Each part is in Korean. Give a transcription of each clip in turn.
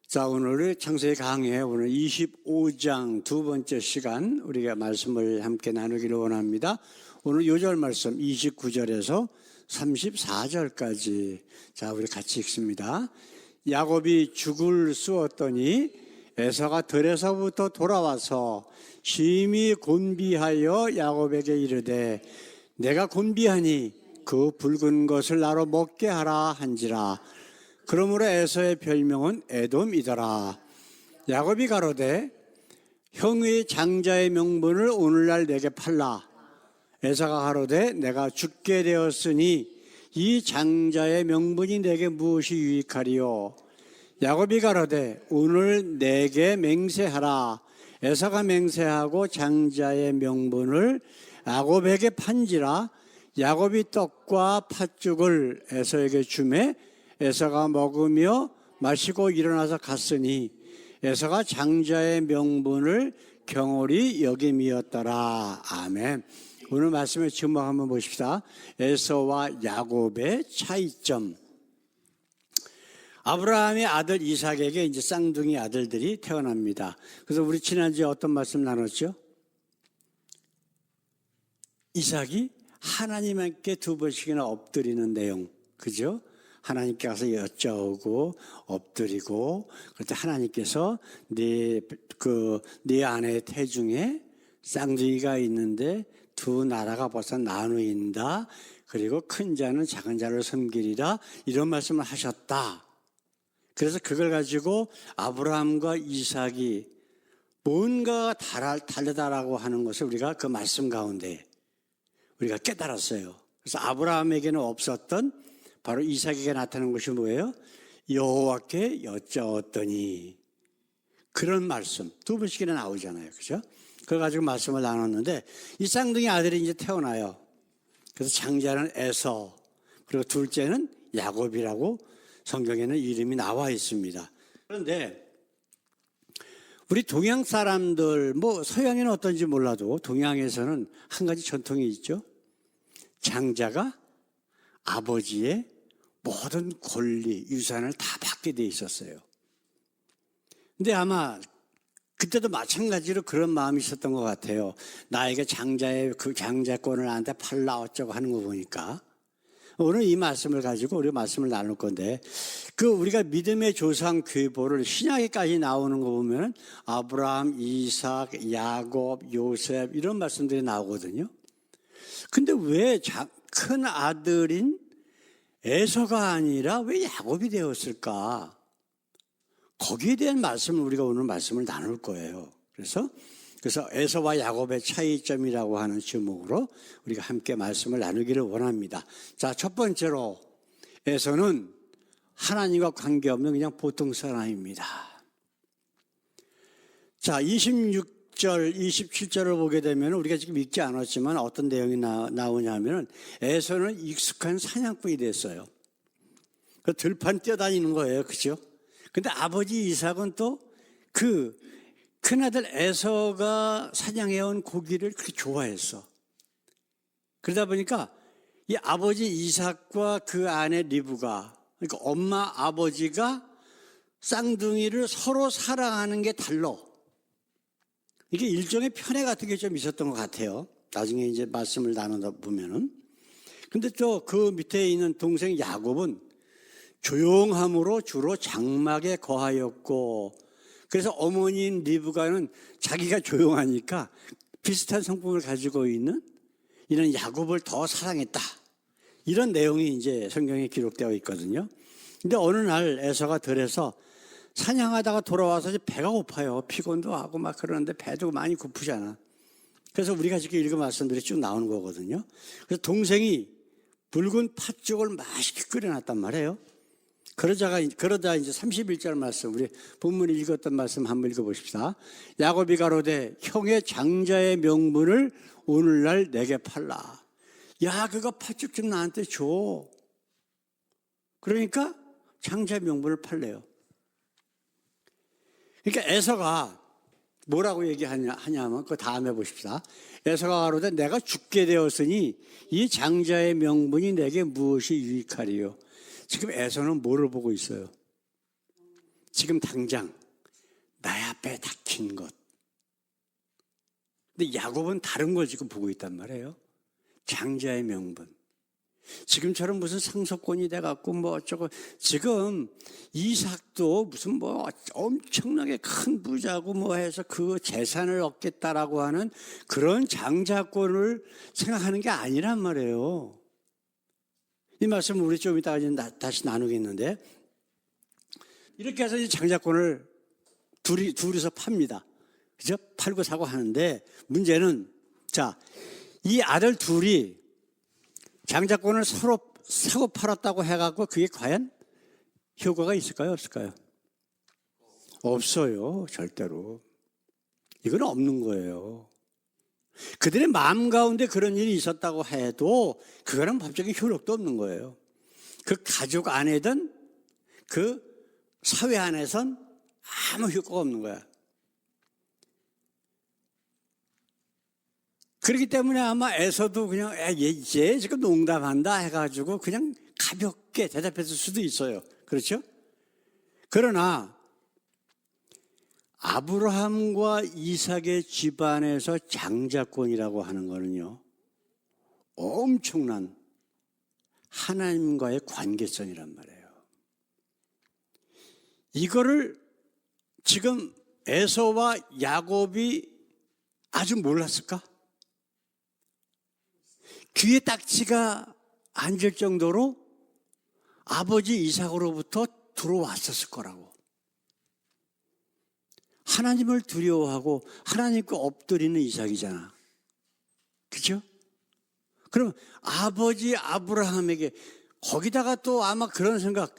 자, 오늘의 창세기 강의 오늘 25장 두 번째 시간 우리가 말씀을 함께 나누기를 원합니다. 오늘 요절 말씀 29절에서 34절까지 자, 우리 같이 읽습니다. 야곱이 죽을 쑤었더니 에서가 들에서부터 돌아와서 심히 곤비하여 야곱에게 이르되 내가 곤비하니 그 붉은 것을 나로 먹게 하라 한지라. 그러므로 에서의 별명은 에돔이더라. 야곱이 가로되 형의 장자의 명분을 오늘날 내게 팔라. 에서가 가로되 내가 죽게 되었으니 이 장자의 명분이 내게 무엇이 유익하리요. 야곱이 가로되 오늘 내게 맹세하라. 에서가 맹세하고 장자의 명분을 야곱에게 판지라. 야곱이 떡과 팥죽을 에서에게 주매 에서가 먹으며 마시고 일어나서 갔으니 에서가 장자의 명분을 경홀히 여김이었더라. 아멘. 오늘 말씀의 제목 한번 보십시다. 에서와 야곱의 차이점. 아브라함의 아들 이삭에게 이제 쌍둥이 아들들이 태어납니다. 그래서 우리 지난주에 어떤 말씀 나눴죠? 이삭이 하나님께 두 번씩이나 엎드리는 내용, 그죠? 하나님께 가서 여쭤오고 엎드리고 그럴 때 하나님께서 네 아내의 태중에 쌍둥이가 있는데 두 나라가 벌써 나누인다. 그리고 큰 자는 작은 자를 섬기리라. 이런 말씀을 하셨다. 그래서 그걸 가지고 아브라함과 이삭이 뭔가 다르다라고 하는 것을 우리가 그 말씀 가운데 우리가 깨달았어요. 그래서 아브라함에게는 없었던 바로 이삭에게 나타난 것이 뭐예요? 여호와께 여짜었더니 그런 말씀 두 번씩이나 나오잖아요. 그죠? 그걸 가지고 말씀을 나눴는데 이 쌍둥이 아들이 이제 태어나요. 그래서 장자는 에서 그리고 둘째는 야곱이라고 성경에는 이름이 나와 있습니다. 그런데 우리 동양 사람들 뭐 서양에는 어떤지 몰라도 동양에서는 한 가지 전통이 있죠. 장자가 아버지의 모든 권리, 유산을 다 받게 돼 있었어요. 근데 아마 그때도 마찬가지로 그런 마음이 있었던 것 같아요. 나에게 그 장자권을 나한테 팔라 어쩌고 하는 거 보니까. 오늘 이 말씀을 가지고 우리가 말씀을 나눌 건데, 우리가 믿음의 조상 계보를 신약에까지 나오는 거 보면 아브라함, 이삭, 야곱, 요셉 이런 말씀들이 나오거든요. 근데 왜 큰 아들인 에서가 아니라 왜 야곱이 되었을까? 거기에 대한 말씀을 우리가 오늘 말씀을 나눌 거예요. 그래서 에서와 야곱의 차이점이라고 하는 제목으로 우리가 함께 말씀을 나누기를 원합니다. 자, 첫 번째로 에서는 하나님과 관계없는 그냥 보통 사람입니다. 자, 26절, 27절을 보게 되면 우리가 지금 읽지 않았지만 어떤 내용이 나오냐면 에서는 익숙한 사냥꾼이 됐어요. 그 들판 뛰어다니는 거예요. 그죠? 근데 아버지 이삭은 또 큰아들 에서가 사냥해온 고기를 그렇게 좋아했어. 그러다 보니까 이 아버지 이삭과 그 아내 리브가, 그러니까 엄마 아버지가 쌍둥이를 서로 사랑하는 게 달라. 이게 일종의 편애 같은 게 좀 있었던 것 같아요. 나중에 이제 말씀을 나누다 보면은. 근데 또 그 밑에 있는 동생 야곱은 조용함으로 주로 장막에 거하였고, 그래서 어머니인 리브가는 자기가 조용하니까 비슷한 성품을 가지고 있는 이런 야곱을 더 사랑했다. 이런 내용이 이제 성경에 기록되어 있거든요. 근데 어느 날 에서가 들에서 사냥하다가 돌아와서 이제 배가 고파요. 피곤도 하고 막 그러는데 배도 많이 고프잖아. 그래서 우리가 지금 읽은 말씀들이 쭉 나오는 거거든요. 그래서 동생이 붉은 팥죽을 맛있게 끓여놨단 말이에요. 그러다 이제 31절 말씀, 우리 본문에 읽었던 말씀 한번 읽어보십시다. 야곱이 가로되 형의 장자의 명분을 오늘날 내게 팔라. 야, 그거 팥죽 좀 나한테 줘. 그러니까 장자의 명분을 팔래요. 그러니까 에서가 뭐라고 얘기하냐면 그 다음에 보십시다. 에서가 가로되 내가 죽게 되었으니 이 장자의 명분이 내게 무엇이 유익하리요. 지금 에서는 뭐를 보고 있어요? 지금 당장 나의 앞에 닥친 것. 근데 야곱은 다른 걸 지금 보고 있단 말이에요. 장자의 명분. 지금처럼 무슨 상속권이 돼갖고 뭐 어쩌고, 지금 이삭도 무슨 뭐 엄청나게 큰 부자고 뭐 해서 그 재산을 얻겠다라고 하는 그런 장자권을 생각하는 게 아니란 말이에요. 이 말씀을 우리 좀 이따가 다시 나누겠는데, 이렇게 해서 이제 장자권을 둘이서 팝니다. 그죠? 팔고 사고 하는데, 문제는, 자, 이 아들 둘이 장자권을 서로 사고 팔았다고 해갖고 그게 과연 효과가 있을까요? 없을까요? 없어요. 절대로. 이건 없는 거예요. 그들의 마음 가운데 그런 일이 있었다고 해도 그거는 법적인 효력도 없는 거예요. 그 가족 안에든 그 사회 안에선 아무 효과가 없는 거야. 그렇기 때문에 아마 에서도 그냥 얘 지금 농담한다 해가지고 그냥 가볍게 대답했을 수도 있어요. 그렇죠? 그러나 아브라함과 이삭의 집안에서 장자권이라고 하는 거는요, 엄청난 하나님과의 관계성이란 말이에요. 이거를 지금 에서와 야곱이 아주 몰랐을까? 귀에 딱지가 앉을 정도로 아버지 이삭으로부터 들어왔었을 거라고. 하나님을 두려워하고 하나님께 엎드리는 이삭이잖아. 그죠? 그럼 아버지 아브라함에게, 거기다가 또 아마 그런 생각,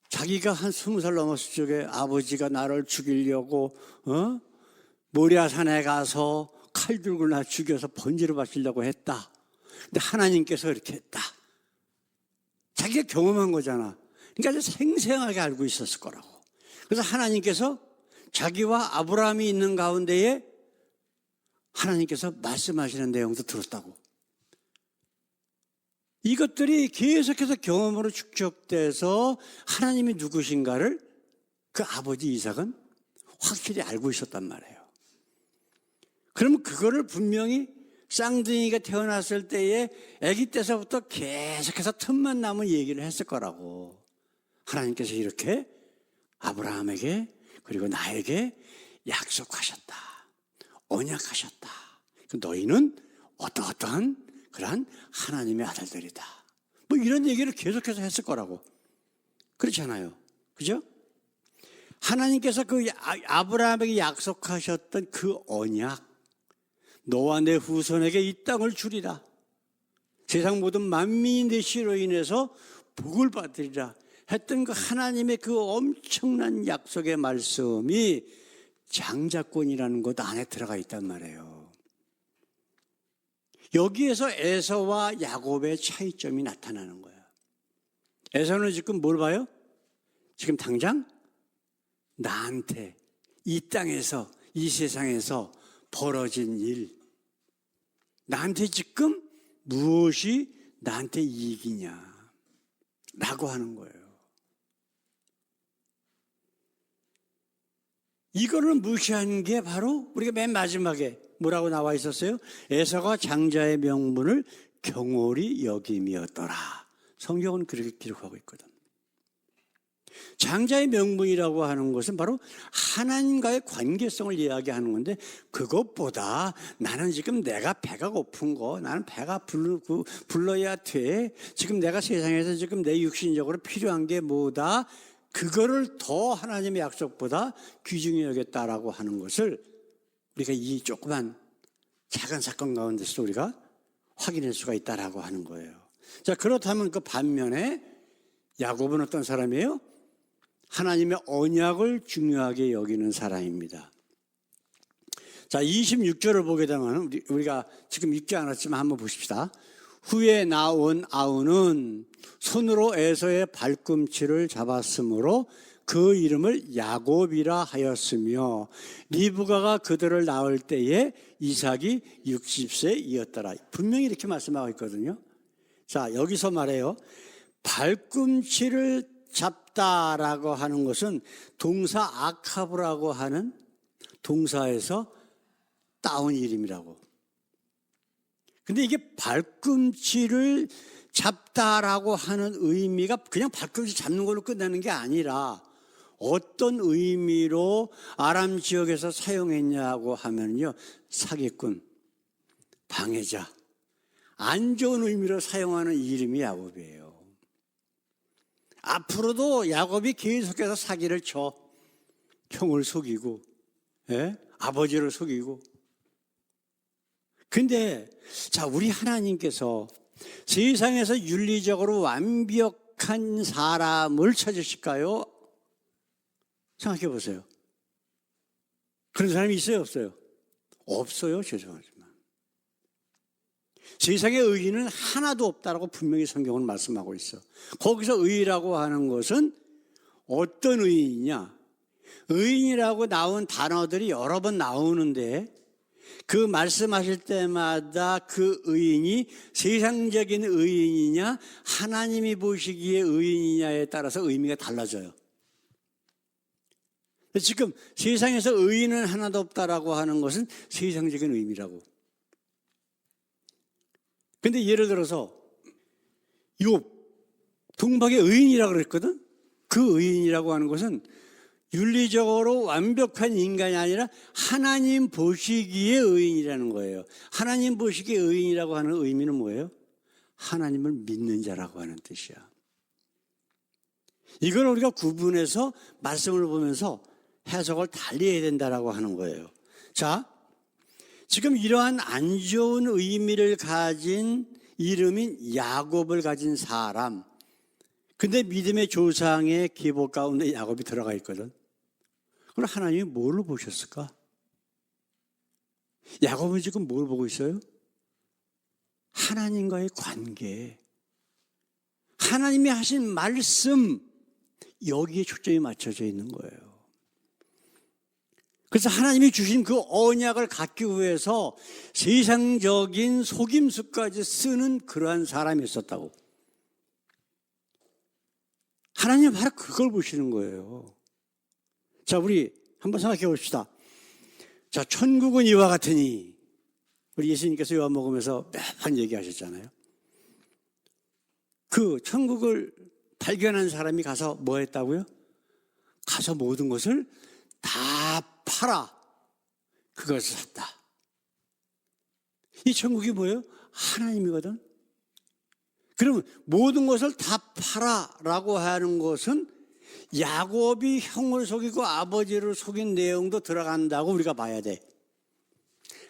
자기가 한 20살 넘었을 적에 아버지가 나를 죽이려고 모리아산에 가서 칼 들고 나 죽여서 번제를 바치려고 했다. 근데 하나님께서 이렇게 했다. 자기가 경험한 거잖아. 그러니까 아주 생생하게 알고 있었을 거라고. 그래서 하나님께서 자기와 아브라함이 있는 가운데에 하나님께서 말씀하시는 내용도 들었다고. 이것들이 계속해서 경험으로 축적돼서 하나님이 누구신가를 그 아버지 이삭은 확실히 알고 있었단 말이에요. 그러면 그거를 분명히 쌍둥이가 태어났을 때에 아기 때서부터 계속해서 틈만 나면 얘기를 했을 거라고. 하나님께서 이렇게 아브라함에게 그리고 나에게 약속하셨다. 언약하셨다. 너희는 어떠한 그러한 하나님의 아들들이다. 뭐 이런 얘기를 계속해서 했을 거라고. 그렇잖아요. 그죠? 하나님께서 그 아브라함에게 약속하셨던 그 언약, 너와 내 후손에게 이 땅을 주리라. 세상 모든 만민이 내 씨로 인해서 복을 받으리라 했던 그 하나님의 그 엄청난 약속의 말씀이 장자권이라는 것 안에 들어가 있단 말이에요. 여기에서 에서와 야곱의 차이점이 나타나는 거예요. 에서는 지금 뭘 봐요? 지금 당장 나한테 이 땅에서, 이 세상에서 벌어진 일, 나한테 지금 무엇이 나한테 이익이냐 라고 하는 거예요. 이거를 무시한 게 바로 우리가 맨 마지막에 뭐라고 나와 있었어요? 에서가 장자의 명분을 경홀히 여김이었더라. 성경은 그렇게 기록하고 있거든. 장자의 명분이라고 하는 것은 바로 하나님과의 관계성을 이야기하는 건데, 그것보다 나는 지금 내가 배가 고픈 거, 나는 배가 불러야 돼. 지금 내가 세상에서 지금 내 육신적으로 필요한 게 뭐다. 그거를 더 하나님의 약속보다 귀중히 여겼다라고 하는 것을 우리가 이 조그만 작은 사건 가운데서 우리가 확인할 수가 있다라고 하는 거예요. 자, 그렇다면 그 반면에 야곱은 어떤 사람이에요? 하나님의 언약을 중요하게 여기는 사람입니다. 자, 26절을 보게 되면 우리가 지금 읽지 않았지만 한번 보십시다. 후에 나온 아우는 손으로 에서의 발꿈치를 잡았으므로 그 이름을 야곱이라 하였으며, 리브가가 그들을 낳을 때에 이삭이 60세이었더라. 분명히 이렇게 말씀하고 있거든요. 자, 여기서 말해요. 발꿈치를 잡다라고 하는 것은 동사 아카브라고 하는 동사에서 따온 이름이라고. 근데 이게 발꿈치를 잡다라고 하는 의미가 그냥 발꿈치 잡는 걸로 끝나는 게 아니라 어떤 의미로 아람 지역에서 사용했냐고 하면요, 사기꾼, 방해자, 안 좋은 의미로 사용하는 이름이 야곱이에요. 앞으로도 야곱이 계속해서 사기를 쳐. 형을 속이고, 아버지를 속이고. 근데 자, 우리 하나님께서 세상에서 윤리적으로 완벽한 사람을 찾으실까요? 생각해 보세요. 그런 사람이 있어요, 없어요? 없어요, 죄송하지만. 세상에 의인은 하나도 없다라고 분명히 성경은 말씀하고 있어. 거기서 의라고 하는 것은 어떤 의인이냐? 의인이라고 나온 단어들이 여러 번 나오는데 그 말씀하실 때마다 그 의인이 세상적인 의인이냐 하나님이 보시기에 의인이냐에 따라서 의미가 달라져요. 지금 세상에서 의인은 하나도 없다라고 하는 것은 세상적인 의미라고. 근데 예를 들어서 욥, 동방의 의인이라고 그랬거든. 그 의인이라고 하는 것은 윤리적으로 완벽한 인간이 아니라 하나님 보시기에 의인이라는 거예요. 하나님 보시기에 의인이라고 하는 의미는 뭐예요? 하나님을 믿는 자라고 하는 뜻이야. 이걸 우리가 구분해서 말씀을 보면서 해석을 달리 해야 된다라고 하는 거예요. 자, 지금 이러한 안 좋은 의미를 가진 이름인 야곱을 가진 사람, 근데 믿음의 조상의 기복 가운데 야곱이 들어가 있거든. 그럼 하나님이 뭘로 보셨을까? 야곱은 지금 뭘 보고 있어요? 하나님과의 관계, 하나님이 하신 말씀, 여기에 초점이 맞춰져 있는 거예요. 그래서 하나님이 주신 그 언약을 갖기 위해서 세상적인 속임수까지 쓰는 그러한 사람이 있었다고. 하나님은 바로 그걸 보시는 거예요. 자, 우리 한번 생각해 봅시다. 자, 천국은 이와 같으니, 우리 예수님께서 요한 먹으면서 매번 얘기하셨잖아요. 그 천국을 발견한 사람이 가서 뭐 했다고요? 가서 모든 것을 다 팔아 그것을 샀다. 이 천국이 뭐예요? 하나님이거든. 그러면 모든 것을 다 팔아라고 하는 것은 야곱이 형을 속이고 아버지를 속인 내용도 들어간다고 우리가 봐야 돼.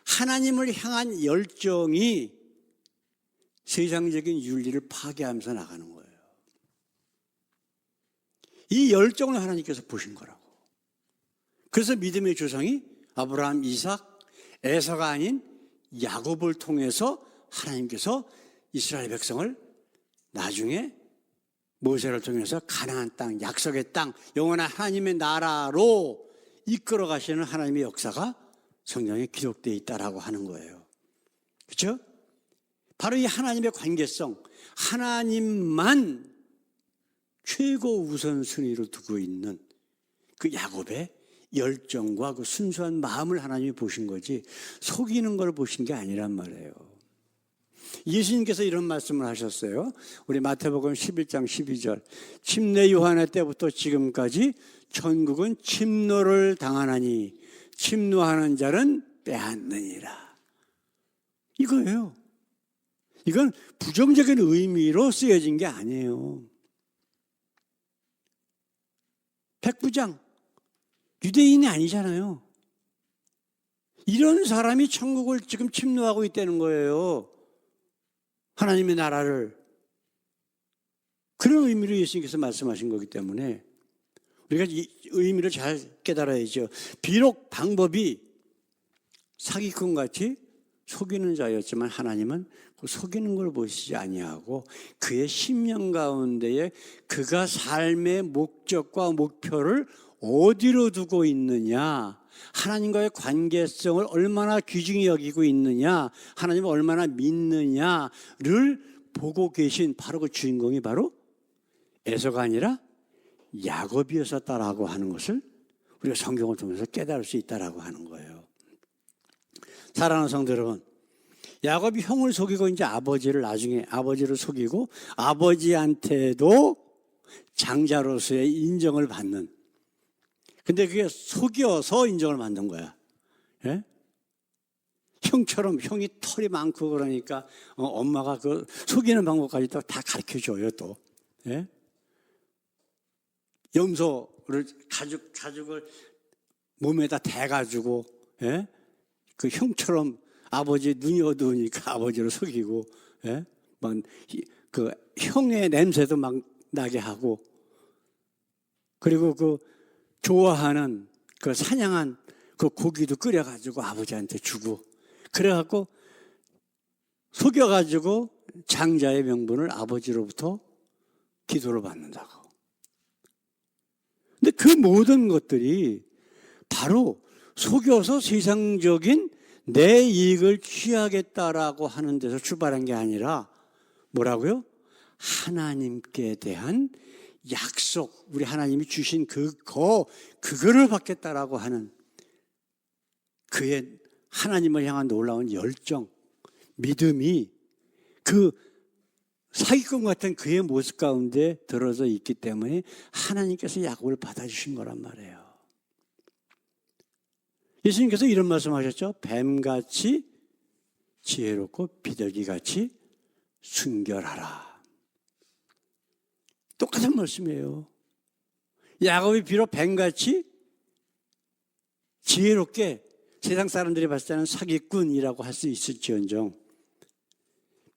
하나님을 향한 열정이 세상적인 윤리를 파괴하면서 나가는 거예요. 이 열정을 하나님께서 보신 거라고. 그래서 믿음의 조상이 아브라함, 이삭, 에서가 아닌 야곱을 통해서 하나님께서 이스라엘 백성을 나중에 모세를 통해서 가나안 땅, 약속의 땅, 영원한 하나님의 나라로 이끌어 가시는 하나님의 역사가 성경에 기록되어 있다라고 하는 거예요. 그렇죠? 바로 이 하나님의 관계성, 하나님만 최고 우선순위로 두고 있는 그 야곱의 열정과 그 순수한 마음을 하나님이 보신 거지 속이는 걸 보신 게 아니란 말이에요. 예수님께서 이런 말씀을 하셨어요. 우리 마태복음 11장 12절. 침례 요한의 때부터 지금까지 천국은 침노를 당하나니 침노하는 자는 빼앗느니라. 이거예요. 이건 부정적인 의미로 쓰여진 게 아니에요. 백부장, 유대인이 아니잖아요. 이런 사람이 천국을 지금 침노하고 있다는 거예요. 하나님의 나라를. 그런 의미로 예수님께서 말씀하신 거기 때문에 우리가 이 의미를 잘 깨달아야죠. 비록 방법이 사기꾼같이 속이는 자였지만 하나님은 그 속이는 걸 보시지 아니하고 그의 심령 가운데에 그가 삶의 목적과 목표를 어디로 두고 있느냐, 하나님과의 관계성을 얼마나 귀중히 여기고 있느냐, 하나님을 얼마나 믿느냐를 보고 계신 바로 그 주인공이 바로 에서가 아니라 야곱이었었다라고 하는 것을 우리가 성경을 통해서 깨달을 수 있다라고 하는 거예요. 사랑하는 성도 여러분, 야곱이 형을 속이고 이제 나중에 아버지를 속이고 아버지한테도 장자로서의 인정을 받는. 근데 그게 속여서 인정을 받는 거야. 예? 형처럼 형이 털이 많고 그러니까 엄마가 그 속이는 방법까지 다 가르쳐 줘요 또. 예? 염소를 가죽을 몸에다 대가지고, 예? 그 형처럼 아버지 눈이 어두우니까 아버지를 속이고, 예? 막 그 형의 냄새도 막 나게 하고, 그리고 그 좋아하는 그 사냥한 그 고기도 끓여가지고 아버지한테 주고, 그래갖고 속여가지고 장자의 명분을 아버지로부터 기도를 받는다고. 근데 그 모든 것들이 바로 속여서 세상적인 내 이익을 취하겠다라고 하는 데서 출발한 게 아니라 뭐라고요? 하나님께 대한 약속, 우리 하나님이 주신 그거를 받겠다라고 하는 그의 하나님을 향한 놀라운 열정, 믿음이 그 사기꾼 같은 그의 모습 가운데 들어서 있기 때문에 하나님께서 야곱을 받아주신 거란 말이에요. 예수님께서 이런 말씀하셨죠. 뱀같이 지혜롭고 비둘기같이 순결하라. 똑같은 말씀이에요. 야곱이 비록 뱀같이 지혜롭게 세상 사람들이 봤을 때는 사기꾼이라고 할 수 있을지언정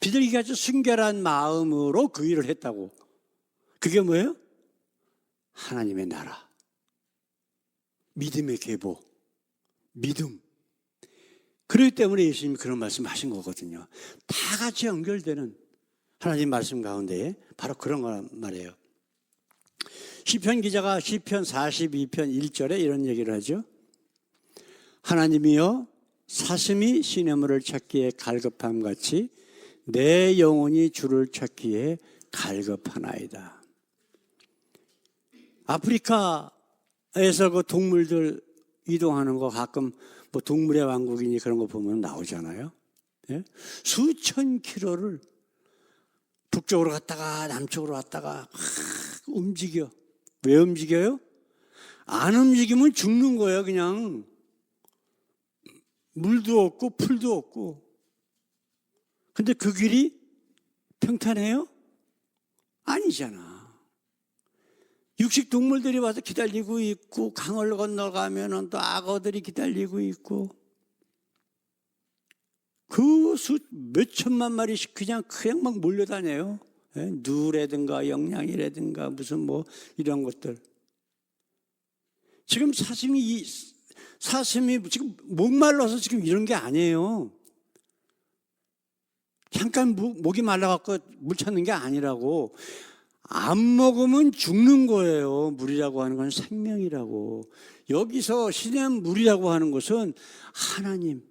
비둘기같이 순결한 마음으로 그 일을 했다고. 그게 뭐예요? 하나님의 나라, 믿음의 계보, 믿음. 그렇기 때문에 예수님이 그런 말씀하신 거거든요. 다 같이 연결되는 하나님 말씀 가운데 바로 그런 거란 말이에요. 시편 기자가 시편 42편 1절에 이런 얘기를 하죠. 하나님이여 사슴이 시냇물을 찾기에 갈급함같이 내 영혼이 주를 찾기에 갈급하나이다. 아프리카에서 그 동물들 이동하는 거 가끔 뭐 동물의 왕국이니 그런 거 보면 나오잖아요. 예? 수천 킬로를 북쪽으로 갔다가 남쪽으로 갔다가 움직여. 왜 움직여요? 안 움직이면 죽는 거예요, 그냥. 물도 없고 풀도 없고. 근데 그 길이 평탄해요? 아니잖아. 육식 동물들이 와서 기다리고 있고, 강을 건너가면 또 악어들이 기다리고 있고, 그 몇 천만 마리씩 그냥 막 몰려다녀요. 누라든가 영양이라든가 무슨 뭐 이런 것들. 지금 사슴이 지금 목말라서 지금 이런 게 아니에요. 잠깐 목이 말라갖고 물 찾는 게 아니라고. 안 먹으면 죽는 거예요. 물이라고 하는 건 생명이라고. 여기서 시냇물이라고 하는 것은 하나님,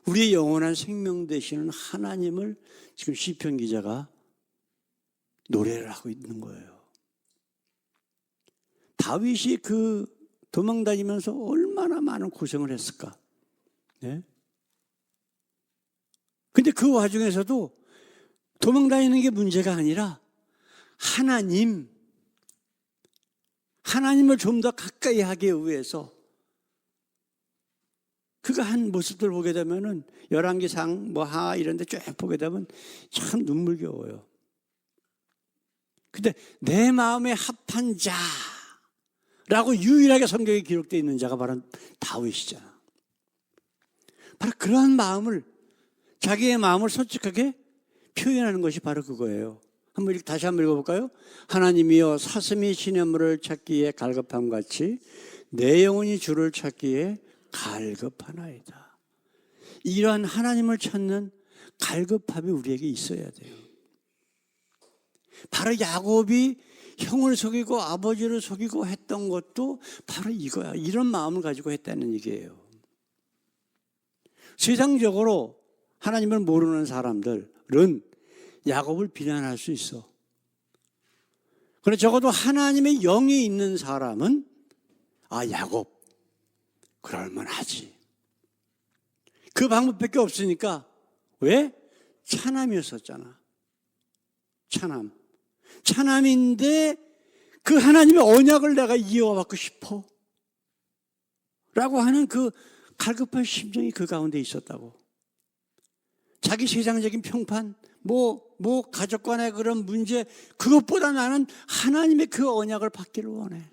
우리의 영원한 생명 되시는 하나님을 지금 시편 기자가 노래를 하고 있는 거예요. 다윗이 그 도망다니면서 얼마나 많은 고생을 했을까. 네? 근데 그 와중에서도 도망다니는 게 문제가 아니라 하나님을 좀 더 가까이 하기 위해서 그가 한 모습들 보게 되면은 열왕기상 뭐 하 이런 데 쭉 보게 되면 참 눈물겨워요. 근데 내 마음에 합한 자라고 유일하게 성경에 기록되어 있는 자가 바로 다윗이잖아. 바로 그러한 마음을, 자기의 마음을 솔직하게 표현하는 것이 바로 그거예요. 다시 한번 읽어볼까요? 하나님이여 사슴이 시냇물을 찾기에 갈급함같이 내 영혼이 주를 찾기에 갈급하나이다. 이러한 하나님을 찾는 갈급함이 우리에게 있어야 돼요. 바로 야곱이 형을 속이고 아버지를 속이고 했던 것도 바로 이거야. 이런 마음을 가지고 했다는 얘기예요. 세상적으로 하나님을 모르는 사람들은 야곱을 비난할 수 있어. 그러나 적어도 하나님의 영이 있는 사람은 야곱 그럴만하지. 그 방법밖에 없으니까. 왜? 차남이었었잖아. 차남인데 그 하나님의 언약을 내가 이어받고 싶어 라고 하는 그 갈급한 심정이 그 가운데 있었다고. 자기 세상적인 평판, 가족 간의 그런 문제, 그것보다 나는 하나님의 그 언약을 받기를 원해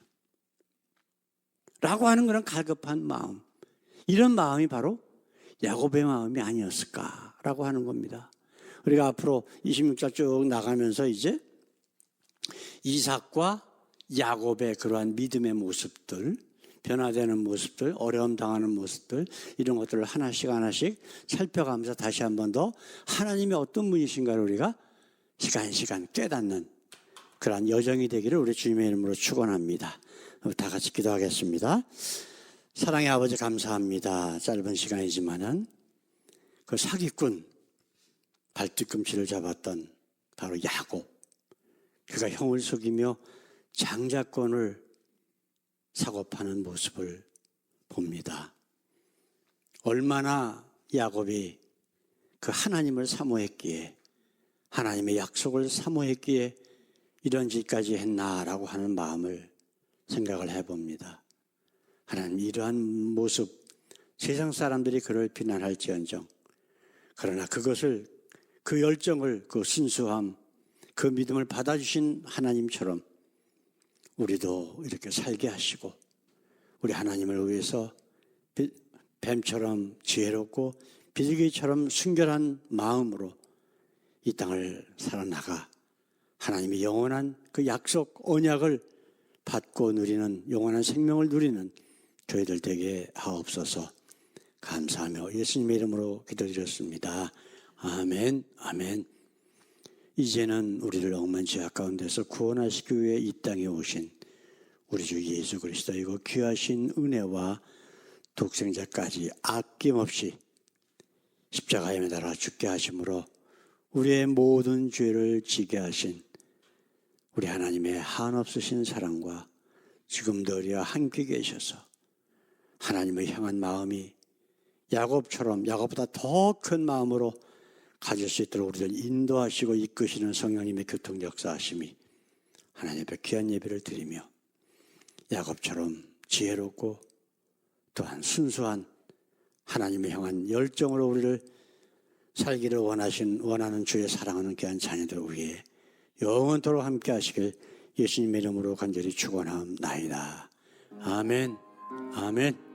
라고 하는 그런 갈급한 마음, 이런 마음이 바로 야곱의 마음이 아니었을까라고 하는 겁니다. 우리가 앞으로 26장 쭉 나가면서 이제 이삭과 야곱의 그러한 믿음의 모습들, 변화되는 모습들, 어려움 당하는 모습들, 이런 것들을 하나씩 살펴가면서 다시 한 번 더 하나님이 어떤 분이신가를 우리가 시간 깨닫는 그러한 여정이 되기를 우리 주님의 이름으로 축원합니다. 다 같이 기도하겠습니다. 사랑의 아버지 감사합니다. 짧은 시간이지만은 그 사기꾼 발뒤꿈치를 잡았던 바로 야곱, 그가 형을 속이며 장자권을 사고 파는 모습을 봅니다. 얼마나 야곱이 그 하나님을 사모했기에, 하나님의 약속을 사모했기에 이런 짓까지 했나라고 하는 마음을 생각을 해봅니다. 하나님, 이러한 모습, 세상 사람들이 그를 비난할지언정, 그러나 그것을, 그 열정을, 그 순수함, 그 믿음을 받아주신 하나님처럼 우리도 이렇게 살게 하시고, 우리 하나님을 위해서 뱀처럼 지혜롭고 비둘기처럼 순결한 마음으로 이 땅을 살아나가 하나님의 영원한 그 약속, 언약을 받고 누리는, 영원한 생명을 누리는 저희들 되게 하옵소서. 감사하며 예수님의 이름으로 기도드렸습니다. 아멘, 아멘. 이제는 우리를 억만 죄악 가운데서 구원하시기 위해 이 땅에 오신 우리 주 예수 그리스도이고 귀하신 은혜와 독생자까지 아낌없이 십자가에 매달아 죽게 하심으로 우리의 모든 죄를 지게 하신 우리 하나님의 한없으신 사랑과 지금도 우리와 함께 계셔서 하나님을 향한 마음이 야곱보다 더 큰 마음으로 가질 수 있도록 우리를 인도하시고 이끄시는 성령님의 교통 역사하심이 하나님 앞에 귀한 예배를 드리며 야곱처럼 지혜롭고 또한 순수한 하나님을 향한 열정으로 우리를 살기를 원하는 주의 사랑하는 귀한 자녀들 위해 영원토록 함께 하시길 예수님의 이름으로 간절히 축원하옵나이다. 아멘. 아멘.